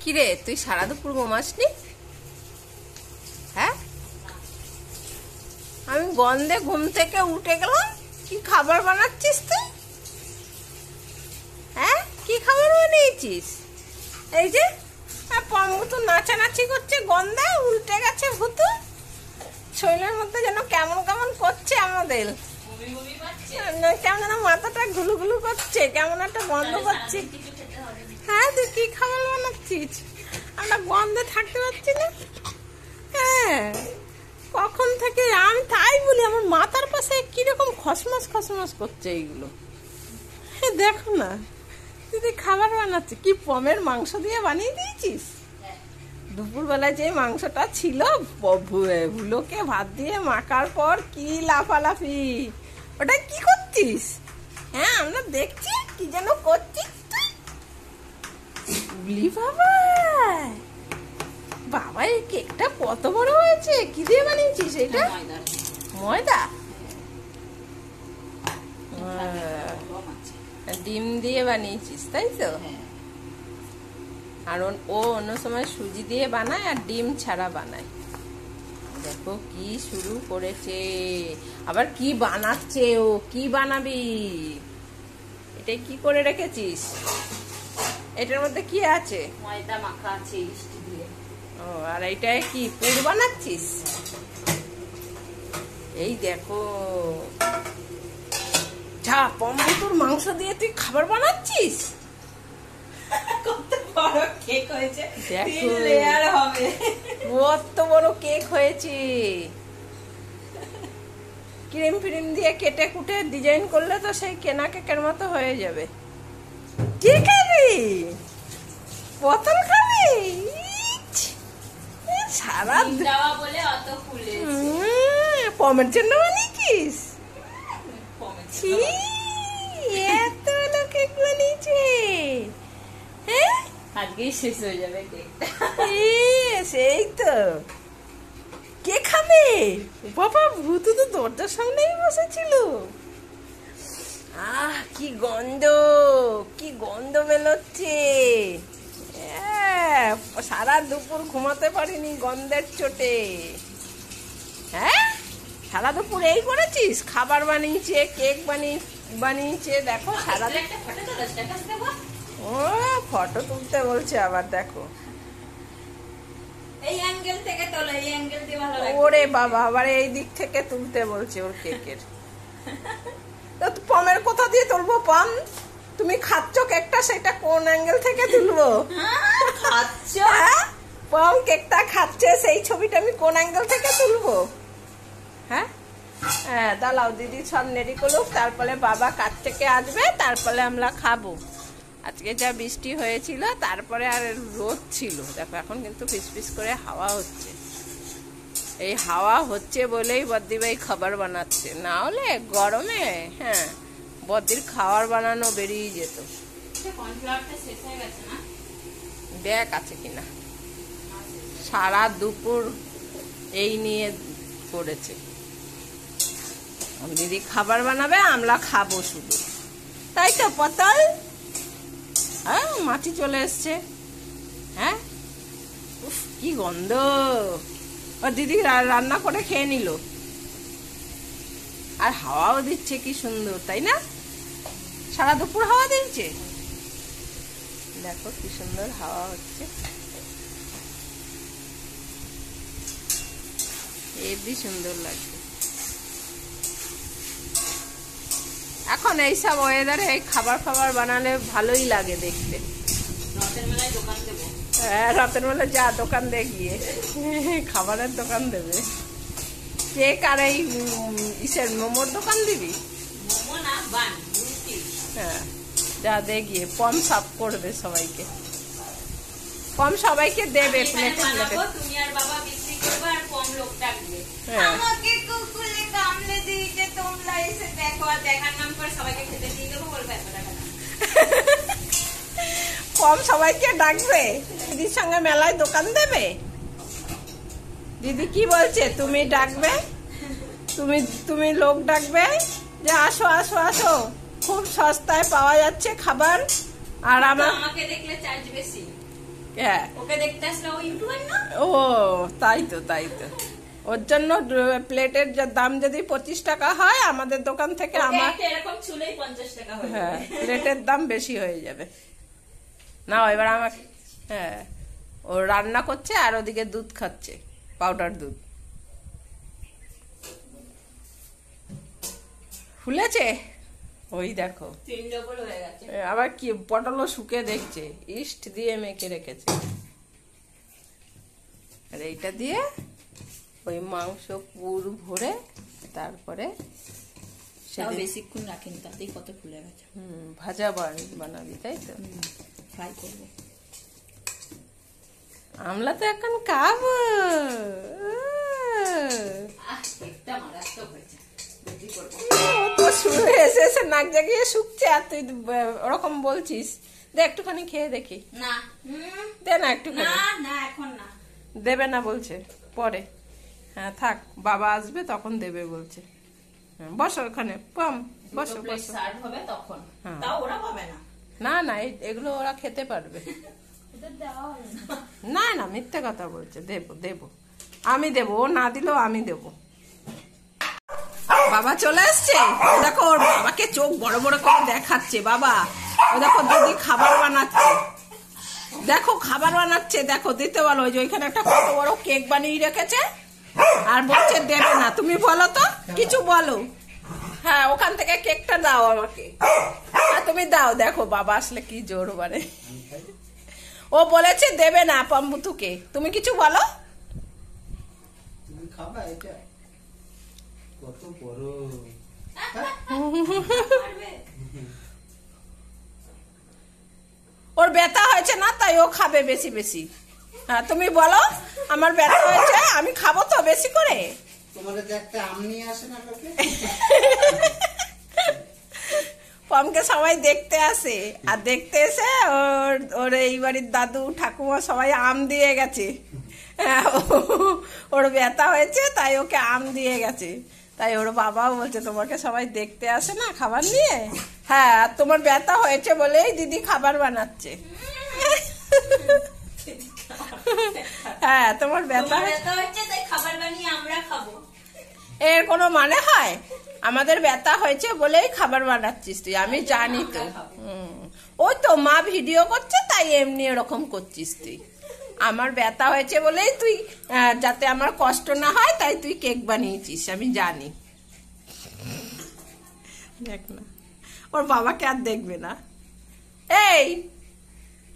কিরে তুই সারা দুপুর ঘুমাসনি? হ্যাঁ, আমি গন্ধে ঘুম থেকে উঠে গেলাম। কি খাবার বানাচ্ছিস তুই? হ্যাঁ, কি খাবার বানিয়েছিস? এই যে পম্বু তো নাচানাচি করছে, গন্ধে উল্টে গেছে ভুতু। শরীরের মধ্যে যেন কেমন কেমন করছে আমাদের, কেমন যেন মাথাটা ঘুলু ঘুলু করছে, কেমন একটা গন্ধ পাচ্ছি। হ্যাঁ, তুই কি খাবার বানাচ্ছিস? আমরা গন্ধে থাকতে পারছি না। হ্যাঁ, কখন থেকে আমি তাই বলি, আমার মাথার পাশে কিরকম খসমাস খসমাস করছে এইগুলো। হ্যাঁ, দেখো না দিদি খাবার বানাচ্ছে। কি পমের মাংস দিয়ে বানিয়ে দিয়েছিস? দুপুরবেলায় যে মাংসটা ছিল, ভুলোকে ভাত দিয়ে মাখার পর কি লাফালাফি। ওটা কি করছিস? হ্যাঁ, আমরা দেখছি কি যেন করছিস তুই। বাবা বাবা, এই কেকটা কত বড় হয়েছে! কি দিয়ে বানিয়েছিস এটা? ময়দা, ডিম দিয়ে বানিয়েছিস তাই তো? আর ও অন্য সময় সুজি দিয়ে বানায় আর ডিম ছাড়া বানায়। দেখো কি শুরু করেছে, আবার কি বানাচ্ছে ও। কি বানাবি? এটা কি করে রেখেছিস? এটার মধ্যে কি আছে? ময়দা মাখা আছে ইস্টি দিয়ে। ও, আর এইটাই কি পুর বানাচ্ছিস? এই দেখো, যা পমবুতুর মাংস দিয়ে তুই খাবার বানাচ্ছিস। কত বড় কেক হয়েছে, দেখো 3 লেয়ার হবে। কত বড় কেক হয়েছে। ক্রিম ফ্রিম দিয়ে কেটে কুটে ডিজাইন করলে তো সেই কেনা কেকের মতো হয়ে যাবে। কি খাবি? বোতল খাবি? সারা যাওয়া বলে অত ফুলেছে। পমের জন্য বানিয়েছিস? এত বড় কেক বানিয়েছে। হ্যাঁ, আজকেই শেষ হয়ে যাবে কেকটা। সেই তো। কে খাবে? বাবা, ভূতু তো দরজার সামনেই বসেছিল। আহ, কি গন্ধ, কি গন্ধ বেরোচ্ছে। সারা দুপুর ঘুমাতে পারিনি গন্ধের চোটে। হ্যাঁ, সারা দুপুর এই করেছিস? খাবার বানিয়েছে, কেক বানিয়েছে। দেখো সারা ও ফটো তুলতে বলছে আবার। দেখো এই অ্যাঙ্গেল থেকে তোলো, এই অ্যাঙ্গেল দিয়ে ভালো লাগবে। ওরে বাবা, আবার এই দিক থেকে তুলতে বলছে ওর কেকের। তো পমের কোথা দিয়ে তুলবো? পম, তুমি খাচ্ছ কেকটা, সেটা কোন অ্যাঙ্গেল থেকে তুলবো? খাচ্ছ? হ্যাঁ, পম কেকটা খাচ্ছে, সেই ছবিটা আমি কোন অ্যাঙ্গেল থেকে তুলবো? হ্যাঁ হ্যাঁ, দাঁড়াও, দিদি সব নেড়ি করুক, তারপরে বাবা কাছ থেকে আসবে, তারপরে আমরা খাবো। আজকে যা বৃষ্টি হয়েছিল, তারপরে আর রোদ ছিল। দেখো এখন কিন্তু ফিসফিস করে হাওয়া হচ্ছে। এই হাওয়া হচ্ছে বলেই বদ্দি ভাই খাবার বানাচ্ছে, না হলে গরমে হ্যাঁ বদ্দির খাবার বানানো বেরিয়ে যেত। দেখ আছে কিনা। সারা দুপুর এই নিয়ে করেছে। দিদি খাবার বানাবে, আমরা খাবো শুধু, তাই তো পটল? হ্যাঁ, মাটি চলে এসছে। হ্যাঁ, উফ কি গন্ধ। ও দিদি রান্না করে খেয়ে নিল, আর হাওয়াও দিচ্ছে কি সুন্দর, তাই না? সারা দুপুর হাওয়া দিচ্ছে। দেখো কি সুন্দর হাওয়া হচ্ছে। হেবি সুন্দর লাগছে। এখন এইসব ওয়েদারে এই খাবার ফাবার বানালে ভালোই লাগে দেখতে। রাতের বেলায় দোকান দেবো। হ্যাঁ, রাতের বেলা যা দোকান দিয়ে গিয়ে খাবারের দোকান দেবে। কেক আর এই ইসের মোমোর দোকান দিবি? মোমো না, বান, রুটি। হ্যাঁ, যা দিয়ে গিয়ে পম সাফ করবে সবাইকে। পম সবাইকে দেবে প্লেটে প্লেটে। তুমি আর বাবা বিক্রি করবে, আর কম লোক ডাকবে। হ্যাঁ, আমাকে কুকুরে কামড়ে দিয়েছে, তোমরা এসে দেখো, আর দেখার নাম করে সবাইকে খেতে দিয়ে দেবো, বলবে এত টাকা না। পম সবাইকে ডাকবে, দিদির সঙ্গে মেলায় দোকান দেবে। দিদি কি বলছে? তুমি ডাকবে, তুমি লোক ডাকবে যে আসো আসো আসো, খুব সস্তায় পাওয়া যাচ্ছে খাবার। আর আমাকে দেখলে চার্জ বেশি। হ্যাঁ, ওকে দেখতে আসলে ও ইউটিউবার না? ও তাই তো ওর জন্য প্লেটের দাম যদি 25 টাকা হয়, আমাদের দোকান থেকে ওকে আমার একটা এরকম ছুলেই 50 টাকা হয়ে হ্যাঁ যাবে। প্লেটের দাম বেশি হয়ে যাবে। না এবার আমাকে, হ্যাঁ ও রান্না করছে আর ওদিকে দুধ খাচ্ছে, পাউডার দুধ। ফুলেছে ওই দেখো, 3 ডবল হয়ে গেছে। আবার কি পটলও শুকে দেখছে, ইস্ট দিয়ে মেখে রেখেছে। আর এইটা দিয়ে ওই মাংস পুর ভরে তারপরে তাও বেশিক্ষণ রাখেন, তাতেই কত ফুলে গেছে। ভাজা বানাবি তাই তো? ফ্রাই করবো। আমলা তো এখন খাবো। কেকটা মারাত্মক হয়েছে, বেশি করবো। ও তো শুরু এসে নাক জাগিয়ে শুকছে, আর তুই ওরকম বলছিস। দে একটুখানি খেয়ে দেখি। না দে না একটুখানি। না এখন না, দেবে না বলছে পরে। হ্যাঁ থাক, বাবা আসবে তখন দেবে বলছে। বসো ওখানে, বসো বসো। সার্ভ হবে তখন, হ্যাঁ। তাও ওরা পাবে না। না না এগুলো ওরা খেতে পারবে। ওদের দেওয়া হবে না। না না মিথ্যে কথা বলছে, দেবো আমি দেবো, ও না দিলেও আমি দেবো। বাবা চলে এসছে, দেখো ওর বাবাকে চোখ বড় বড় করে দেখাচ্ছে। বাবা ও দেখো দিদি খাবার বানাচ্ছে, দেখো খাবার বানাচ্ছে, দেখো দিতে বলো। ওই যে ওইখানে একটা কত বড় কেক বানিয়ে রেখেছে, আর বলছে দেবে না। তুমি বলো তো, কিছু বলো। হ্যাঁ ওখান থেকে কেকটা দাও আমাকে, হ্যাঁ তুমি দাও। দেখো বাবা আসলে কি জোর বাড়ে। ও বলেছে দেবে না পম্বুতুকে, তুমি কিছু বলো। তুমি খাবা এটা? কত বড়। পারবে? ওর ব্যথা হয়েছে না, তাই ও খাবে বেশি বেশি। হ্যাঁ তুমি বলো, আমার ব্যথা হয়েছে, আমি খাবো তো বেশি করে। তোমার যে একটা আম নিয়ে আসে না লোকে? পমকে সবাই দেখতে আসে, আর দেখতে এসে ওর এই বাড়ির দাদু ঠাকুমা সবাই আম দিয়ে গেছে। হ্যাঁ, ওর ব্যথা হয়েছে তাই ওকে আম দিয়ে গেছে। তাই ওর বাবাও বলছে তোমাকে সবাই দেখতে আসে না খাবার নিয়ে। হ্যাঁ আর তোমার ব্যথা হয়েছে বলেই দিদি খাবার বানাচ্ছে। হ্যাঁ তোমার ব্যথা হচ্ছে তাই খাবার বানিয়ে আমরা খাবো, এর কোনো মানে হয়? আমাদের ব্যথা হয়েছে বলেই খাবার বানাচ্ছিস তুই, আমি জানি তো। ওই তো মা ভিডিও করছে তাই এমনি এরকম করছিস তুই। আমার ব্যথা হয়েছে বলেই তুই, যাতে আমার কষ্ট না হয় তাই তুই কেক বানিয়েছিস, আমি জানি। দেখ না, ওর বাবাকে আর দেখবে না। এই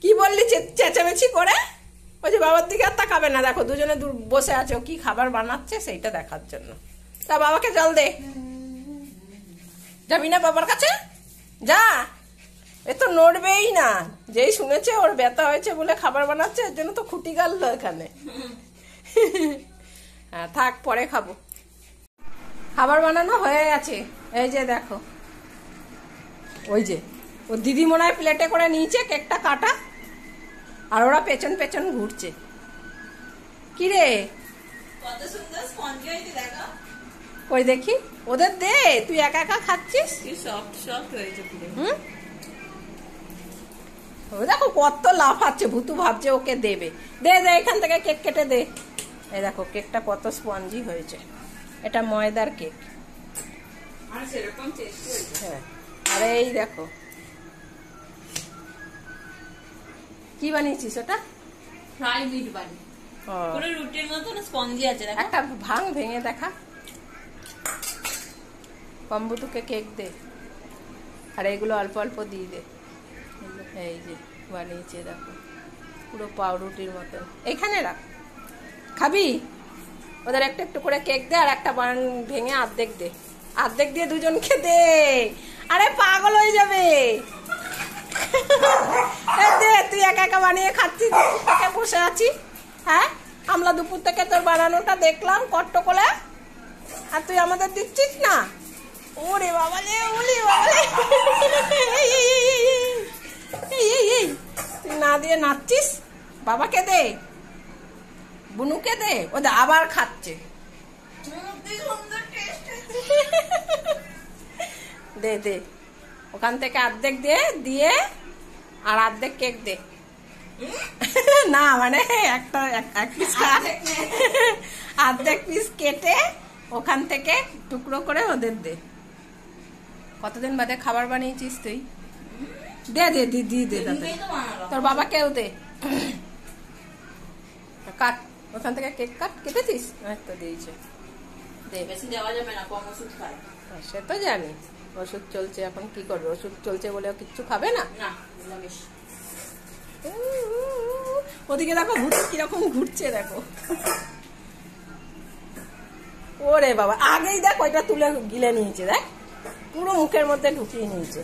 কি বললি চেঁচামেচি করে? ওই যে বাবার দিকে আর তাকাবে না। দেখো দুজনে বসে আছে, ও কি খাবার বানাচ্ছে সেইটা দেখার জন্য। তা বাবাকে জল দে। যাবি না বাবার কাছে? যা, এ তো নড়বেই না। যেই শুনেছে ওর ব্যথা হয়েছে বলে খাবার বানাচ্ছে, এর জন্য তো খুঁটি গালল এখানে। হ্যাঁ থাক, পরে খাবো। খাবার বানানো হয়ে গেছে, এই যে দেখো। ওই যে ও দিদি মনে হয় প্লেটে করে নিয়েছে কেকটা কাটা, আর ওরা পেছন পেছন ঘুরছে। কি রে, কত সুন্দর স্পঞ্জি হয়েছে দেখো। ওই দেখি ওদের দে, তুই একা একা খাচ্ছিস। কি সফট সফট হয়েছে পুরো। ও দেখো কত লাফাচ্ছে, ভুতু ভাবছে ওকে দেবে। দে দে এখান থেকে কেক কেটে দে। এই দেখো কেকটা কত স্পঞ্জি হয়েছে, এটা ময়দার কেক। আর সেরকম টেস্টি হয়েছে। হ্যাঁ আর এই দেখো কি বানিয়েছিস ওটা? ফ্রাই মিট বানি, ও, পুরো রুটির মতন স্পঞ্জি আছে দেখো। একটা ভেঙে দেখা। কম্বুতুকে কেক দে, আর এইগুলো অল্প অল্প দিয়ে দে। এই যে বানিয়েছে দেখো, পুরো পাউরুটির মতন। এখানে রাখ, খাবি? ওদের একটু একটু করে কেক দে, আর একটা ভেঙে অর্ধেক দে, অর্ধেক দিয়ে দুজনকে দে। আরে পাগল হয়ে যাবে। দে, তুই একা একা বানিয়ে খাচ্ছিস, দুপুর বসে আছি। হ্যাঁ আমরা দুপুর থেকে তোর বানানোটা দেখলাম কট্টকলে, আর তুই আমাদের দিচ্ছিস না। ওরে বাবা রে, ওরে বাবা রে। এই তুই না দিয়ে নাচছিস। বাবাকে দে, বুনুকে দে। ও আবার খাচ্ছে। দে দে, ওখান থেকে অর্ধেক দে, দিয়ে আর অর্ধেক কেক দে। না মানে একটা এক পিস অর্ধেক পিস কেটে ওখান থেকে টুকরো করে ওদের দে। কতদিন বাদে খাবার বানিয়েছিস তুই? দে দে দিদি দে তাতে। সেদিনকেই তো বানালাম। তোর বাবাকেও দে। কাট ওখান থেকে কেক কাট। কেটেছিস? তো দিয়েছে দে। বেশি দেওয়া যাবে না, কম ওষুধ খায়। সে তো জানি, ওষুধ চলছে এখন, কি করবে? ওষুধ চলছে বলে কিচ্ছু খাবে না। না নিরামিষ। ওদিকে দেখো ভূত কিরকম ঘুরছে দেখো। ওরে বাবা, আগেই দেখ ওইটা তুলে গিলে নিয়েছে, দেখ পুরো মুখের মধ্যে ঢুকিয়ে নিয়েছে।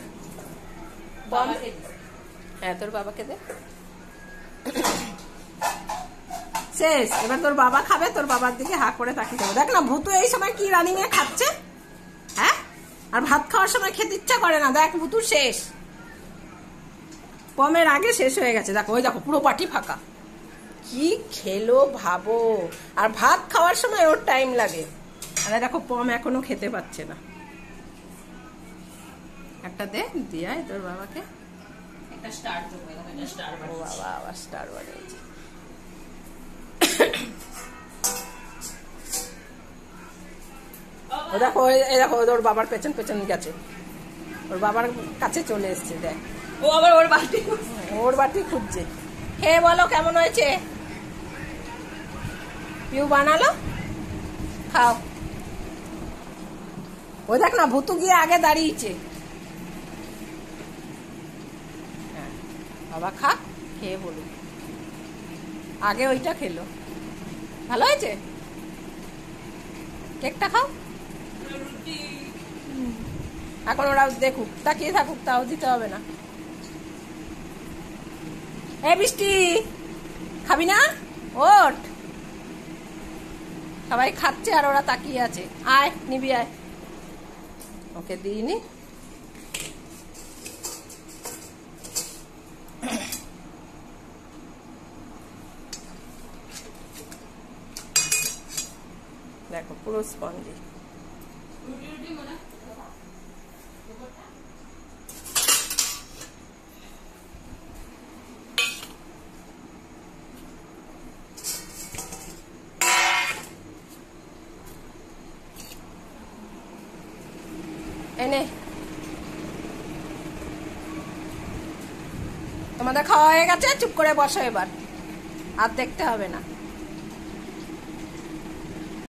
বাবাকে দিই। হ্যাঁ তোর বাবাকে দে। শেষ। এবার তোর বাবা খাবে, তোর বাবার দিকে হা করে তাকিয়ে দেবো। দেখ না ভূতু এই সময় কি রানিং এ খাচ্ছে, হ্যাঁ? আর ভাত খাওয়ার সময় খেতে ইচ্ছা করে না। দেখ ভূতু শেষ, পমের আগে শেষ হয়ে গেছে। দেখো ওই দেখো পুরো পাটি ফাঁকা। কি খেলো ভাবো। আর ভাত খাওয়ার সময় ওর টাইম লাগে। আর দেখো পম এখনো খেতে পাচ্ছে না। একটা দে, দিয়াই তোর বাবাকে। একটা স্টার দেবো, একটা স্টার ও বানিয়েছি। বাবা আবার স্টার বানিয়েছে। ও দেখো এই দেখো ওর বাবার পেছন পেছন গেছে, ওর বাবার কাছে চলে এসছে। দেখ ও আবার ওর বাড়ি। ওর বাটি খুঁজছে। খেয়ে বলো কেমন হয়েছে। পিউ বানালো, খাও। ও দেখ না ভূতু গিয়ে আগে দাঁড়িয়েছে। হ্যাঁ, বাবা খা, খেয়ে বলুন। আগে ওইটা খেলো। ভালো হয়েছে? কেকটা খাও। রুটি। এখন ওরা দেখুক, তাকিয়ে থাকুক, তাও দিতে হবে না। এ বৃষ্টি, খাবি না? ওঠ। সবাই খাচ্ছে আর ওরা তাকিয়ে আছে। আয় নিবি, আয়। ওকে দিইনি। দেখো পুরো স্পঞ্জি। রুটি রুটি মনে। এনে তোমাদের খাওয়া হয়ে গেছে, চুপ করে বসো এবার, আর দেখতে হবে না।